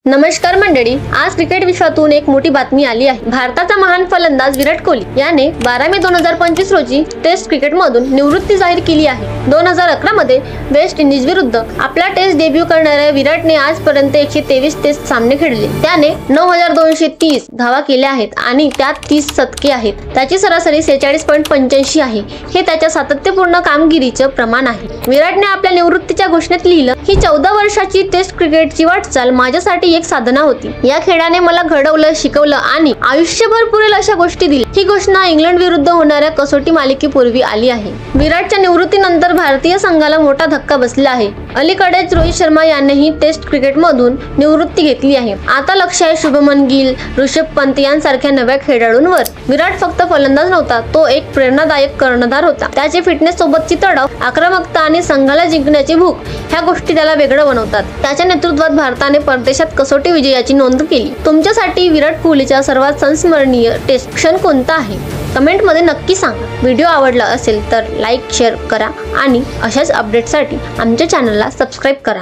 नमस्कार मंडळी, आज क्रिकेट विश्वातून एक मोठी बातमी आली आहे। भारताचा महान फलंदाज विराट कोहली याने 12 मे 2025 रोजी टेस्ट क्रिकेटमधून निवृत्ती जाहीर केली आहे। 2011 मध्ये वेस्ट इंडिज विरुद्ध आपला टेस्ट डेब्यू करणाऱ्या विराटने आजपर्यंत 123 टेस्ट सामने खेळले। त्याने 9230 धावा केल्या आहेत आणि त्यात 30 शतके आहेत। त्याची सरासरी 46.85 आहे। हे त्याच्या सातत्यपूर्ण कामगिरीचे प्रमाण आहे। विराटने आपल्या निवृत्तीच्या घोषणेत लिहिलं, ही 14 वर्षाची टेस्ट क्रिकेटची वाटचाल माझ्यासाठी एक साधना होती। या खेळाने मला घडवलं, शिकवलं आणि आयुष्यभर पुरेल अशा गोष्टी दिल्या। ही घोषणा इंग्लंड विरुद्ध होणाऱ्या कसोटी मालिकेपूर्वी आली आहे। विराटच्या निवृत्तीनंतर भारतीय संघाला मोठा धक्का बसला आहे। अलीकडेच रोहित शर्मा यानेही टेस्ट क्रिकेटमधून निवृत्ती घेतली आहे। आता लक्ष आहे शुभमन गिल, ऋषभ पंत यांसारख्या नव्या खेळाडूंवर। विराट फक्त फलंदाज नव्हता, तो एक प्रेरणादायक कर्णधार होता। त्याची फिटनेस सोबतची तडाव, आक्रमकता आणि संघाला जिंकण्याची भूक ह्या गोष्टी त्याला वेगळं बनवतात। त्याच्या नेतृत्वात भारताने परदेशात कसोटी विजयाची नोंद केली। तुमच्यासाठी विराट कोहलीचा सर्वात संस्मरणीय टेस्ट क्षण कोणता आहे? कमेंट मध्ये नक्की सांगा। व्हिडिओ आवडला असेल तर लाईक, शेअर करा आणि अशाच अपडेटसाठी आमच्या चॅनलला सबस्क्राईब करा।